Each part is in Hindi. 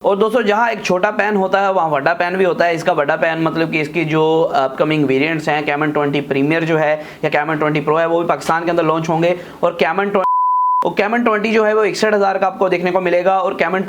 और दोस्तों जहाँ एक छोटा पेन होता है वहाँ बड़ा पेन भी होता है। इसका बड़ा पेन मतलब कि इसकी जो अपकमिंग वेरिएंट्स हैं कैमन 20 प्रीमियर जो है या कैमन 20 प्रो है वो भी पाकिस्तान के अंदर लॉन्च होंगे। और कैमन 20 जो है वो 61,000 का आपको देखने को मिलेगा। और कैमन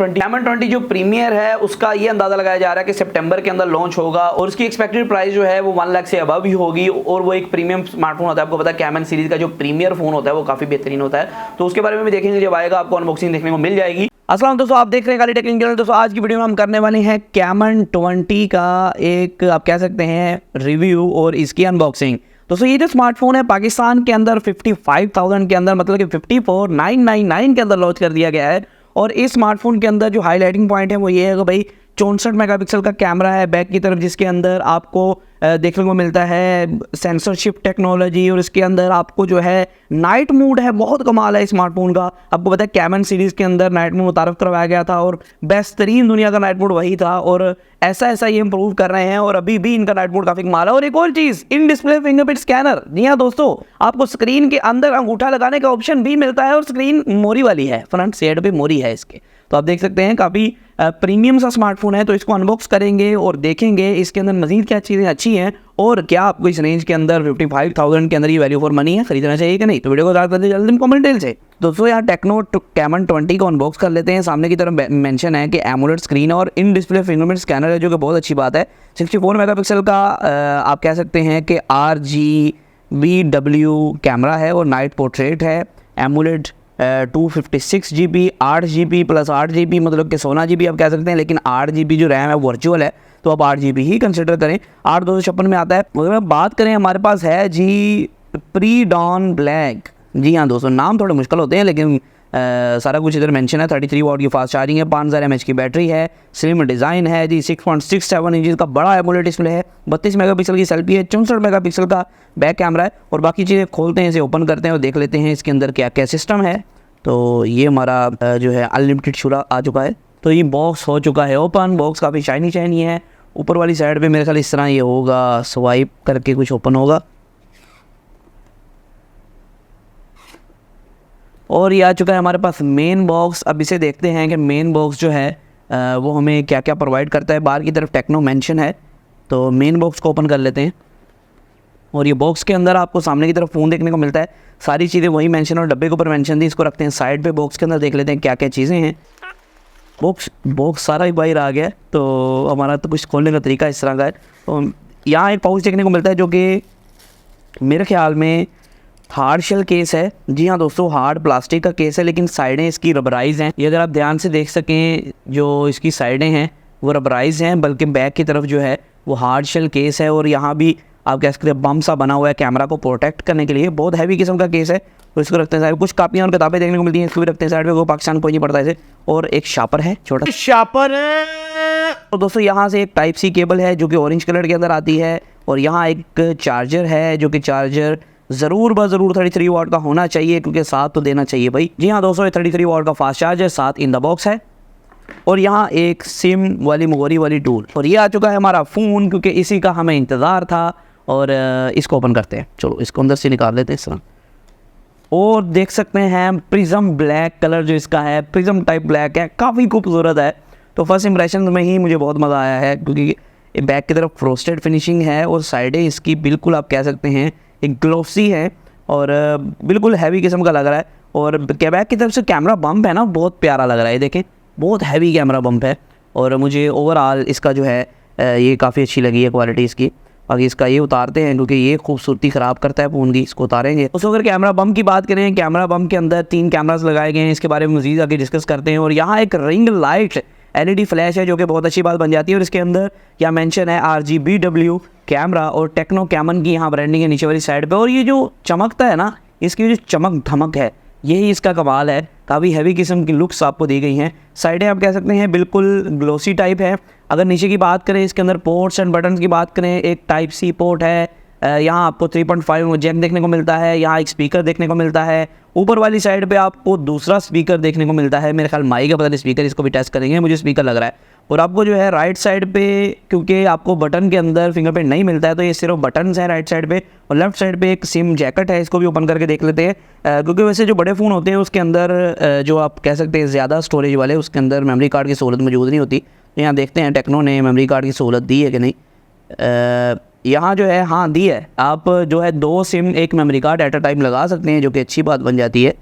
20 जो प्रीमियर है उसका ये अंदाजा लगाया जा रहा है कि सितंबर के अंदर लॉन्च होगा और उसकी एक्सपेक्टेड प्राइस जो है वो 1 लाख से अबव ही होगी। और वो एक प्रीमियम स्मार्टफोन होता है। आपको पता है कैमन सीरीज का जो प्रीमियर फोन होता है वो काफी बेहतरीन होता है, तो उसके बारे में भी देखेंगे जब आएगा, आपको अनबॉक्सिंग देखने को मिल जाएगी। अस्सलाम दोस्तों, आप देख रहे हैं काली टेक्निकल। दोस्तों आज की वीडियो में हम करने वाले हैं कैमन 20 का एक आप कह सकते हैं रिव्यू और इसकी अनबॉक्सिंग। दोस्तों ये जो स्मार्टफोन है पाकिस्तान के अंदर 55,000 के अंदर मतलब कि 54,999 के अंदर लॉन्च कर दिया गया है। और इस स्मार्टफोन के अंदर जो हाईलाइटिंग पॉइंट है वो ये है कि भाई 64 मेगापिक्सल का कैमरा है बैक की तरफ, जिसके अंदर आपको देखने को मिलता है सेंसरशिप टेक्नोलॉजी। और इसके अंदर आपको जो है नाइट मोड है, बहुत कमाल है स्मार्टफोन का। आपको पता है कैमन सीरीज़ के अंदर नाइट मोड मुतारफ़ करवाया गया था और बेहतरीन दुनिया का नाइट मोड वही था। और ऐसा ये इंप्रूव कर रहे हैं और अभी भी इनका नाइट मोड काफ़ी कमाल है। और एक और चीज़, इन डिस्प्ले फिंगरप्रिंट स्कैनर। जी हाँ दोस्तों, आपको स्क्रीन के अंदर अंगूठा लगाने का ऑप्शन भी मिलता है और स्क्रीन मोरी वाली है, फ्रंट साइड पे मोरी है इसके। तो आप देख सकते हैं काफ़ी प्रीमियम सा स्मार्टफोन है। तो इसको अनबॉक्स करेंगे और देखेंगे इसके अंदर मजीद क्या चीज़ें अच्छी हैं और क्या आपको इस रेंज के अंदर 55,000 के अंदर ये वैल्यू फॉर मनी है, खरीदना चाहिए कि नहीं। तो वीडियो को ज़्यादा करते जल्दी कमेंट डिटेल से। दोस्तों यहाँ टेक्नो कैमन 20 को अनबॉक्स कर लेते हैं। सामने की तरफ मेंशन है कि एमोलेड स्क्रीन और इन डिस्प्ले फिंगरप्रिंट स्कैनर है, जो कि बहुत अच्छी बात है। 64 मेगापिक्सल का आप कह सकते हैं कि RGBW कैमरा है और नाइट पोर्ट्रेट है। AMOLED 256 GB 8 GB plus 8 GB मतलब कि 16 GB आप कह सकते हैं, लेकिन 8 GB जो रैम है वर्चुअल है, तो आप 8 GB ही कंसिडर करें। 8256 में आता है। अगर बात करें हमारे पास है जी प्री डॉन ब्लैक। जी हाँ दोस्तों, नाम थोड़े मुश्किल होते हैं लेकिन सारा कुछ इधर मेंशन है। 33 वाट की फास्ट चार्जिंग है, 5000 mAh की बैटरी है, स्लिम डिज़ाइन है जी, 6.67 इंच का बड़ा एमोलेड डिस्प्ले है, 32 मेगापिक्सल की सेल्फी है, 64 मेगापिक्सल का बैक कैमरा है। और बाकी चीज़ें खोलते हैं, इसे ओपन करते हैं और देख लेते हैं इसके अंदर क्या क्या सिस्टम है। तो ये हमारा जो है अनलिमिटेड शुरा आ चुका है। तो ये बॉक्स हो चुका है ओपन। बॉक्स काफ़ी शाइनी है। ऊपर वाली साइड पे मेरे ख्याल इस तरह ये होगा, स्वाइप करके कुछ ओपन होगा। और ये आ चुका है हमारे पास मेन बॉक्स। अब इसे देखते हैं कि मेन बॉक्स जो है वो हमें क्या क्या प्रोवाइड करता है। बाहर की तरफ टेक्नो मेंशन है, तो मेन बॉक्स को ओपन कर लेते हैं। और ये बॉक्स के अंदर आपको सामने की तरफ फ़ोन देखने को मिलता है। सारी चीज़ें वही मेंशन और डब्बे के ऊपर मेंशन थी। इसको रखते हैं साइड पे। बॉक्स के अंदर देख लेते हैं क्या क्या चीज़ें हैं। बॉक्स सारा ही बाहर आ गया है, तो हमारा तो कुछ खोलने का तरीका इस तरह का है। तो यहाँ एक पाउच देखने को मिलता है जो कि मेरे ख्याल में हार्ड शेल केस है। जी हाँ दोस्तों, हार्ड प्लास्टिक का केस है, लेकिन साइडें इसकी रबराइज़ हैं। ये अगर आप ध्यान से देख सकें, जो इसकी साइडें हैं वो रबराइज़ हैं, बल्कि बैक की तरफ जो है वो हार्ड शेल केस है। और यहाँ भी आप कह सकते हैं बम सा बना हुआ है कैमरा को प्रोटेक्ट करने के लिए। बहुत हैवी किस्म का केस है। तो इसको रखते हैं साइड। कुछ कापियाँ और किताबें देखने को मिलती हैं, इसको भी रखते हैं साइड में। वो पाकिस्तान कोई नहीं पड़ता इसे। और एक शापर है, छोटा शापर है। तो दोस्तों यहाँ से एक टाइप सी केबल है जो कि ऑरेंज कलर के अंदर आती है। और यहाँ एक चार्जर है, जो कि चार्जर ज़रूर 33 वाट का होना चाहिए, क्योंकि साथ तो देना चाहिए भाई। जी हाँ दोस्तों, 33 वाट का फास्ट चार्जर साथ इन द बॉक्स है। और यहाँ एक सिम वाली मोरी वाली टूल। और ये आ चुका है हमारा फ़ोन, क्योंकि इसी का हमें इंतज़ार था। और इसको ओपन करते हैं। चलो इसको अंदर से निकाल लेते हैं इस तरह। और देख सकते हैं प्रिज्म ब्लैक कलर जो इसका है, प्रिज्म टाइप ब्लैक है, काफ़ी खूबसूरत है। तो फर्स्ट इंप्रेशन में ही मुझे बहुत मज़ा आया है, क्योंकि बैक की तरफ फ्रोस्टेड फिनिशिंग है और साइडें इसकी बिल्कुल आप कह सकते हैं एक ग्लोसी है और बिल्कुल हैवी किस्म का लग रहा है। और बैक की तरफ से कैमरा बम्प है ना, बहुत प्यारा लग रहा है। देखें, बहुत हैवी कैमरा बम्प है। और मुझे ओवरऑल इसका जो है ये काफ़ी अच्छी लगी है क्वालिटी इसकी। बाकी इसका ये उतारते हैं, क्योंकि ये खूबसूरती ख़राब करता है फ़ोन की। इसको उतारेंगे। उसको अगर कैमरा बम की बात करें, कैमरा बम के अंदर 3 कैमरास लगाए गए हैं। इसके बारे में मज़ीद आगे डिस्कस करते हैं। और यहाँ एक रिंग लाइट LED फ्लैश है, जो कि बहुत अच्छी बात बन जाती है। और इसके अंदर क्या मेंशन है, RGBW कैमरा और टेक्नो कैमन की यहाँ ब्रांडिंग है नीचे वाली साइड पे। और ये जो चमकता है ना, इसकी जो चमक धमक है, यही इसका कमाल है। काफ़ी हैवी किस्म की लुक्स आपको दी गई हैं। साइडें आप कह सकते हैं बिल्कुल ग्लोसी टाइप है। अगर नीचे की बात करें, इसके अंदर पोर्ट्स एंड बटन्स की बात करें, एक टाइप सी पोर्ट है, यहाँ आपको 3.5 जैक देखने को मिलता है, यहाँ एक स्पीकर देखने को मिलता है, ऊपर वाली साइड पे आपको दूसरा स्पीकर देखने को मिलता है, मेरे ख्याल माइक का पता नहीं स्पीकर, इसको भी टेस्ट करेंगे, मुझे स्पीकर लग रहा है। और आपको जो है राइट साइड पे, क्योंकि आपको बटन के अंदर फिंगरप्रिंट नहीं मिलता है तो ये सिर्फ बटन्स हैं राइट साइड पे, और लेफ्ट साइड पे एक सिम जैकेट है, इसको भी ओपन करके देख लेते हैं। क्योंकि वैसे जो बड़े फ़ोन होते हैं उसके अंदर जो आप कह सकते हैं ज़्यादा स्टोरेज वाले, उसके अंदर मेमोरी कार्ड की सहूलत मौजूद नहीं होती। यहाँ देखते हैं टेक्नो ने मेमोरी कार्ड की सहूलत दी है कि नहीं। यहाँ जो है हाँ दी है, आप जो है 2 सिम एक memory card at a time लगा सकते हैं, जो कि अच्छी बात बन जाती है।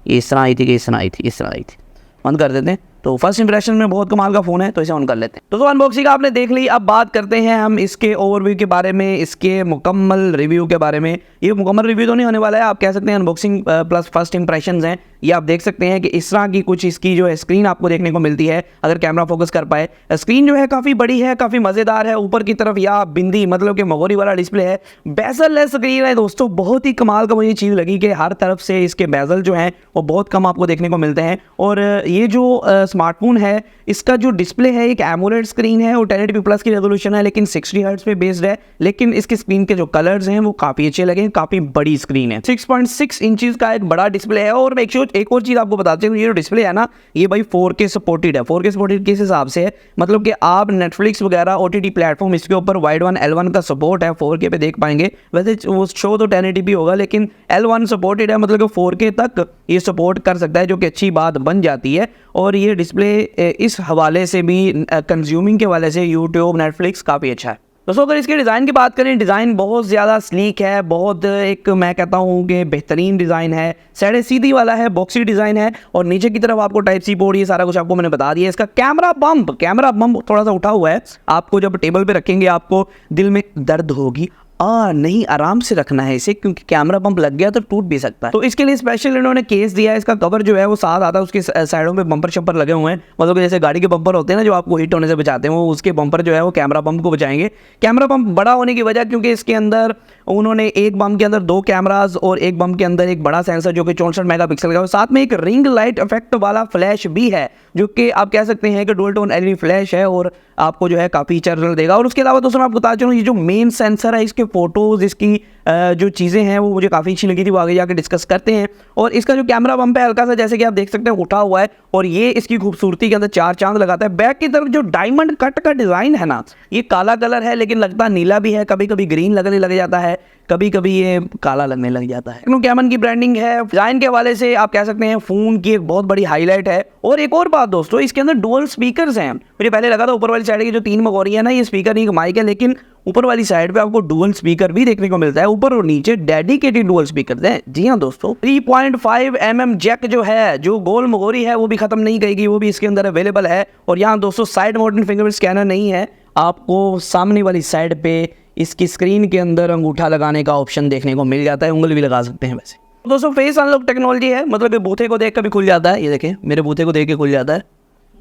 ये इस तरह आई थी कि इस तरह आई थी, इस तरह आई थी। बंद कर देते हैं। तो फर्स्ट इंप्रेशन में बहुत कमाल का फ़ोन है, तो इसे ऑन कर लेते हैं। तो अनबॉक्सिंग आपने देख ली, अब बात करते हैं हम इसके ओवरव्यू के बारे में, इसके मुकम्मल रिव्यू के बारे में। ये मुकम्मल रिव्यू तो नहीं होने वाला है, आप कह सकते हैं अनबॉक्सिंग प्लस फर्स्ट इंप्रेशंस हैं। ये आप देख सकते हैं कि इस तरह की कुछ इसकी जो है स्क्रीन आपको देखने को मिलती है, अगर कैमरा फोकस कर पाए। स्क्रीन जो है काफ़ी बड़ी है, काफ़ी मज़ेदार है। ऊपर की तरफ या बिंदी मतलब कि मगोरी वाला डिस्प्ले है, बेजल लेस स्क्रीन है दोस्तों। बहुत ही कमाल का मुझे चीज़ लगी कि हर तरफ से इसके बेजल जो हैं वो बहुत कम आपको देखने को मिलते हैं। और ये जो स्मार्टफोन है, इसका जो डिस्प्ले है एक एमोलेड स्क्रीन है और 1080p प्लस की रेजोल्यूशन है, लेकिन 60 हर्ट्ज पे बेस्ड है। लेकिन इसकी स्क्रीन के जो कलर्स हैं वो काफ़ी अच्छे लगे, काफ़ी बड़ी स्क्रीन है। 6.6 इंचेस का एक बड़ा डिस्प्ले है। और एक और चीज़ आपको बताते हैं, ये जो डिस्प्ले है ना, ये भाई 4K सपोर्टेड है। 4K सपोर्टेड किस हिसाब से है, मतलब कि आप नेटफ्लिक्स वगैरह OTT प्लेटफॉर्म इसके ऊपर वाइड वन L1 का सपोर्ट है, 4K पे देख पाएंगे। वैसे वो शो तो 1080p होगा, लेकिन L1 सपोर्टेड है, मतलब कि 4K तक ये सपोर्ट कर सकता है, जो कि अच्छी बात बन जाती है। और ये डिस्प्ले इस हवाले से भी, कंज्यूमिंग के हवाले से यूट्यूब, नेटफ्लिक्स काफ़ी अच्छा है। दोस्तों अगर इसके डिज़ाइन की बात करें, डिज़ाइन बहुत ज़्यादा स्लीक है, बहुत एक मैं कहता हूँ कि बेहतरीन डिज़ाइन है। साइड सीधी वाला है, बॉक्सी डिज़ाइन है, और नीचे की तरफ आपको टाइप सी पोर्ट, ये सारा कुछ आपको मैंने बता दिया। इसका कैमरा बम्प थोड़ा सा उठा हुआ है, आपको जब टेबल पे रखेंगे आपको दिल में दर्द होगी। नहीं, आराम से रखना है इसे, क्योंकि कैमरा बम्प लग गया तो टूट भी सकता है। तो इसके लिए स्पेशल इन्होंने केस दिया है। इसका कवर जो है वो साथ आता है, उसके साइडों में बम्पर शम्पर लगे हुए हैं, मतलब कि जैसे गाड़ी के बम्पर होते हैं ना जो आपको हिट होने से बचाते हैं, वो उसके बम्पर जो है वो कैमरा बम्प को बचाएंगे। कैमरा बम्प बड़ा होने की वजह, क्योंकि इसके अंदर उन्होंने एक बम्प के अंदर 2 कैमराज और एक बम्प के अंदर एक बड़ा सेंसर जो कि 64 मेगापिक्सल का है, साथ में एक रिंग लाइट इफेक्ट वाला फ्लैश भी है, जो कि आप कह सकते हैं कि डुअल टोन LED फ्लैश है, और आपको जो है काफ़ी अच्छा रिजल्ट देगा। और उसके अलावा दोस्तों मैं आपको बता चलूँ, ये जो मेन सेंसर है, इसके फोटोज़, इसकी जो चीज़ें हैं वो मुझे काफ़ी अच्छी लगी थी, वो आगे जाकर डिस्कस करते हैं। और इसका जो कैमरा बम्प है हल्का सा, जैसे कि आप देख सकते हैं, उठा हुआ है, और ये इसकी खूबसूरती के अंदर 4 चांद लगाता है। बैक की तरफ जो डायमंड कट का डिज़ाइन है ना, ये काला कलर है, लेकिन लगता नीला भी है, कभी कभी ग्रीन लगने लग जाता है, कभी कभी ये काला लगने लग जाता है। टेक्नो कैमन की ब्रांडिंग है, डिजाइन के हवाले से आप कह सकते हैं फोन की एक बहुत बड़ी हाईलाइट है। और एक और बात दोस्तों, इसके अंदर डुअल स्पीकर्स हैं। मुझे पहले लगा था ऊपर वाली साइड की जो 3 मगोरी है ना, ये स्पीकर नहीं माइक है, लेकिन ऊपर वाली साइड पे आपको डुअल स्पीकर भी देखने को मिलता है, ऊपर और नीचे डेडिकेटेड डुअल स्पीकर हैं। जी हाँ दोस्तों, 3.5 mm जैक जो है, जो गोल मगोरी है वो भी खत्म नहीं करेगी, वो भी इसके अंदर अवेलेबल है। और यहाँ दोस्तों साइड माउंटेड फिंगरप्रिंट स्कैनर नहीं है, आपको सामने वाली साइड पे इसकी स्क्रीन के अंदर अंगूठा लगाने का ऑप्शन देखने को मिल जाता है, उंगली भी लगा सकते हैं। वैसे दोस्तों फेस अनलॉक टेक्नोलॉजी है, मतलब कि बूथे को देख कर भी खुल जाता है। ये देखें, मेरे बूथे को देख के खुल जाता है।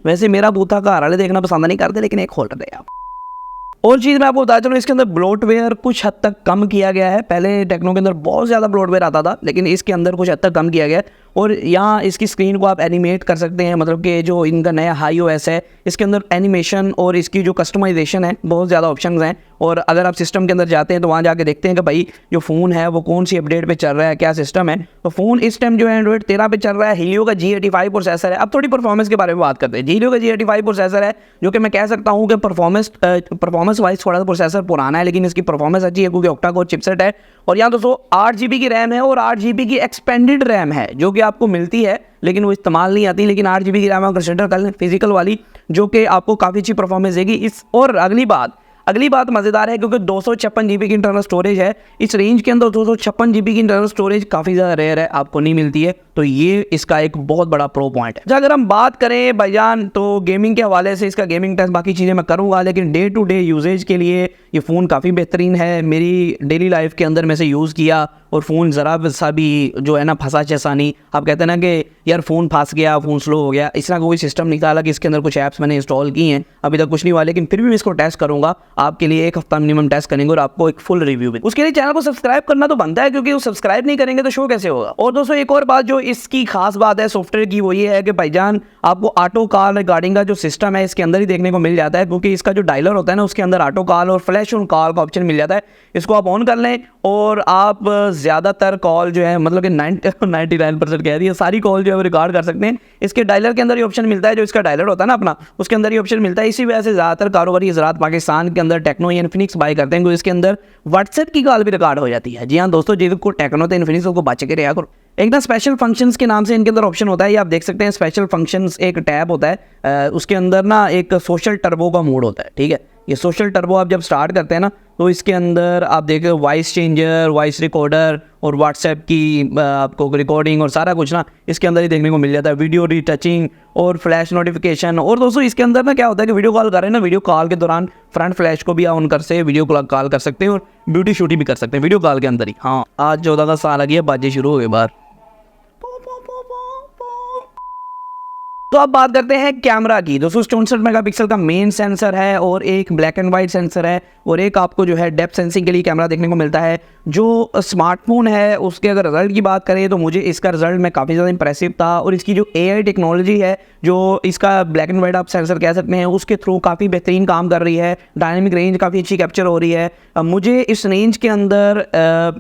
वैसे मेरा बूथा घर वाले देखना पसंद नहीं करते, लेकिन एक होल्डर है। और चीज़ मैं आपको बता चलूँ, इसके अंदर ब्लोटवेयर कुछ हद तक कम किया गया है। पहले टेक्नो के अंदर बहुत ज़्यादा ब्लोटवेयर आता था, लेकिन इसके अंदर कुछ हद तक कम किया गया है। और यहाँ इसकी स्क्रीन को आप एनिमेट कर सकते हैं, मतलब कि जो इनका नया iOS है, इसके अंदर एनिमेशन और इसकी जो कस्टमाइजेशन है, बहुत ज़्यादा ऑप्शंस हैं। और अगर आप सिस्टम के अंदर जाते हैं तो वहाँ जाके देखते हैं कि भाई जो फ़ोन है वो कौन सी अपडेट पे चल रहा है, क्या सिस्टम है। तो फ़ोन इस टाइम जो है एंड्रॉइड 13 पे चल रहा है, हीलियो का G85 प्रोसेसर है। अब थोड़ी परफॉर्मेंस के बारे में बात करते हैं। हीलियो का G85 प्रोसेसर है, जो कि मैं कह सकता हूँ कि परफॉर्मेंस वाइज थोड़ा सा प्रोसेसर पुराना है, लेकिन इसकी परफॉर्मेंस अच्छी है, क्योंकि ऑक्टा कोर चिपसेट है। और यहाँ दोस्तों 8 GB की रैम है और 8 GB की एक्सपेंडेड रैम है, जो कि आपको मिलती है लेकिन वो इस्तेमाल नहीं आती। लेकिन 8 GB की रैम आप कंसिडर कर लें फिजिकल वाली, जो कि आपको काफ़ी अच्छी परफॉर्मेंस देगी। और अगली बात मज़ेदार है, क्योंकि 256 GB की इंटरनल स्टोरेज है। इस रेंज के अंदर 256 GB की इंटरनल स्टोरेज काफ़ी ज़्यादा रेयर है, आपको नहीं मिलती है, तो ये इसका एक बहुत बड़ा प्रो पॉइंट है। अगर हम बात करें भाईजान, तो गेमिंग के हवाले से इसका गेमिंग टेस्ट बाकी चीज़ें मैं करूँगा, लेकिन डे टू डे यूजेज के लिए ये फ़ोन काफ़ी बेहतरीन है। मेरी डेली लाइफ के अंदर मैं इसे यूज़ किया, और फ़ोन ज़रा सा भी जो है ना फंसा चैसा नहीं। आप कहते हैं ना कि यार फ़ोन फंस गया, फ़ोन स्लो हो गया, इस तरह कोई सिस्टम नहीं था। हालांकि इसके अंदर कुछ ऐप्स मैंने इंस्टॉल की हैं, अभी तक कुछ नहीं हुआ, लेकिन फिर भी मैं इसको टेस्ट करूँगा। आपके लिए एक हफ्ता मिनिमम टेस्ट करेंगे और आपको एक फुल रिव्यू भी। उसके लिए चैनल को सब्सक्राइब करना तो बनता है, क्योंकि वो सब्सक्राइब नहीं करेंगे तो शो कैसे होगा। और दोस्तों एक और बात जो इसकी खास बात है सॉफ्टवेयर की, वो ये है कि भाईजान आपको ऑटो कॉल रिगार्डिंग का जो सिस्टम है इसके अंदर ही देखने को मिल जाता है, क्योंकि इसका जो डायलर होता है ना उसके अंदर ऑटो कॉल और फ्लैश ऑन कॉल का ऑप्शन मिल जाता है। इसको आप ऑन कर लें और आप ज़्यादातर कॉल जो है मतलब कि 99% कह रही है सारी कॉल जो है वो रिकॉर्ड कर सकते हैं। इसके डायलर के अंदर ये ऑप्शन मिलता है, जो इसका डायलर होता है ना अपना, उसके अंदर ये ऑप्शन मिलता है। इसी वजह से ज़्यादातर कारोबारी हज़रात पाकिस्तान के अंदर टेक्नो या इन्फिनिक्स बाय करते हैं, क्योंकि इसके अंदर व्हाट्सएप की कॉल भी रिकॉर्ड हो जाती है। जी हाँ दोस्तों, जिनको टेक्नो तो इन्फिनिक्स को बच के रहा करो। एक ना स्पेशल फंक्शंस के नाम से इनके अंदर ऑप्शन होता है, ये आप देख सकते हैं। स्पेशल फंक्शंस एक टैब होता है, उसके अंदर ना एक सोशल टर्बो का मोड होता है, ठीक है। ये सोशल टर्बो आप जब स्टार्ट करते हैं ना तो इसके अंदर आप देखें वॉइस चेंजर, वॉइस रिकॉर्डर और व्हाट्सएप की आपको रिकॉर्डिंग और सारा कुछ ना इसके अंदर ही देखने को मिल जाता है। वीडियो रीटचिंग और फ्लैश नोटिफिकेशन। और दोस्तों इसके अंदर ना क्या होता है कि वीडियो कॉल कर रहे हैं ना, वीडियो कॉल के दौरान फ्रंट फ्लैश को भी ऑन कर से वीडियो कॉल कर सकते हैं और ब्यूटी शूटिंग भी कर सकते हैं वीडियो कॉल के अंदर ही। हाँ, आज 14 का साल आ गया, बाजें शुरू हो गए बाहर। तो अब बात करते हैं कैमरा की। 264 मेगापिक्सल का मेन सेंसर है और एक ब्लैक एंड वाइट सेंसर है और एक आपको जो है डेप्थ सेंसिंग के लिए कैमरा देखने को मिलता है। जो स्मार्टफोन है उसके अगर रिजल्ट की बात करें तो मुझे इसका रिजल्ट में काफ़ी ज़्यादा इंप्रेसिव था। और इसकी जो AI टेक्नोलॉजी है, जो इसका ब्लैक एंड वाइट आप सेंसर कह सकते हैं, उसके थ्रू काफ़ी बेहतरीन काम कर रही है। डायनेमिक रेंज काफ़ी अच्छी कैप्चर हो रही है। मुझे इस रेंज के अंदर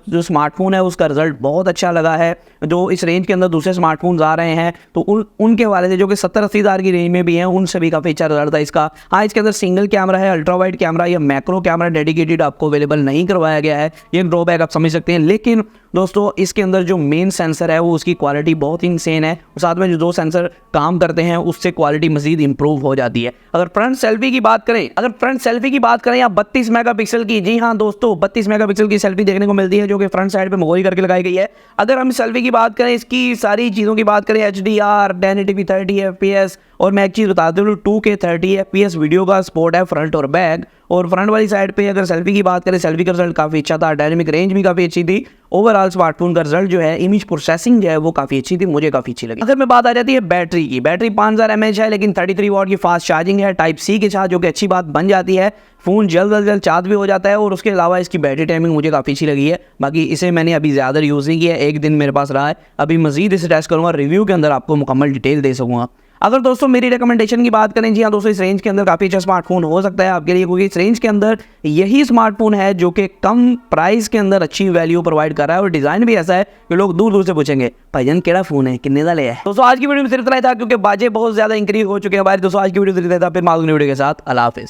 जो स्मार्टफोन है उसका रिजल्ट बहुत अच्छा लगा है। जो इस रेंज के अंदर दूसरे स्मार्टफोन्स आ रहे हैं तो उनके वाले से जो कि 70-80 हज़ार की रेंज में भी हैं, उनसे भी काफ़ी अच्छा रिजल्ट था इसका। हाँ, इसके अंदर सिंगल कैमरा है, अल्ट्रा वाइड कैमरा या मैक्रो कैमरा डेडिकेटेड आपको अवेलेबल नहीं करवाया गया है। ये ड्रॉबैक आप समझ सकते हैं। लेकिन दोस्तों इसके अंदर जो मेन सेंसर है वो उसकी क्वालिटी बहुत ही इंसेन है और साथ में जो दो सेंसर काम करते हैं उससे क्वालिटी मजीद इंप्रूव हो जाती है। अगर फ्रंट सेल्फी की बात करें या 32 मेगापिक्सल की, जी हाँ दोस्तों 32 मेगापिक्सल की सेल्फी देखने को मिलती है जो कि फ्रंट साइड पे मोहरी करके लगाई गई है। अगर हम सेल्फी की बात करें, इसकी सारी चीज़ों की बात करें, HDR 1080p 30 FPS, और मैं एक चीज़ बताते हूँ 2K 30 FPS वीडियो का सपोर्ट है फ्रंट और बैक। और फ्रंट वाली साइड पे अगर सेल्फी की बात करें, सेल्फी का रिजल्ट काफ़ी अच्छा था, डायनेमिक रेंज भी काफ़ी अच्छी थी। ओवरऑल स्मार्टफोन का रिजल्ट जो है, इमेज प्रोसेसिंग जो है वो काफ़ी अच्छी थी, मुझे काफ़ी अच्छी लगी। अगर मैं बात आ जाती है बैटरी की, बैटरी 5000 mAh है, लेकिन 33 वाट की फास्ट चार्जिंग है टाइप C के साथ, जो कि अच्छी बात बन जाती है। फ़ोन जल्द चार्ज भी हो जाता है और उसके अलावा इसकी बैटरी टाइमिंग मुझे काफ़ी अच्छी लगी है। बाकी इसे मैंने अभी ज़्यादा यूज़ नहीं किया, एक दिन मेरे पास रहा है। अभी मजीद इसे टेस्ट करूँगा, रिव्यू के अंदर आपको मुकम्मल डिटेल दे सकूँगा। अगर दोस्तों मेरी रिकमेंडेशन की बात करें, जी हाँ दोस्तों, इस रेंज के अंदर काफ़ी अच्छा स्मार्टफोन हो सकता है आपके लिए, क्योंकि इस रेंज के अंदर यही स्मार्टफोन है जो कि कम प्राइस के अंदर अच्छी वैल्यू प्रोवाइड कर रहा है। और डिज़ाइन भी ऐसा है कि लोग दूर दूर से पूछेंगे भाईजान केड़ा फ़ोन है, कितने का लिया है। दोस्तों आज की वीडियो में सिर्फ इतना ही था, क्योंकि बाजे बहुत ज़्यादा इंक्रीज हो चुके हैं हमारे। दोस्तों आज की वीडियो सिर्फ इतना था, फिर मालूम वीडियो के साथ अल्लाह हाफिज़।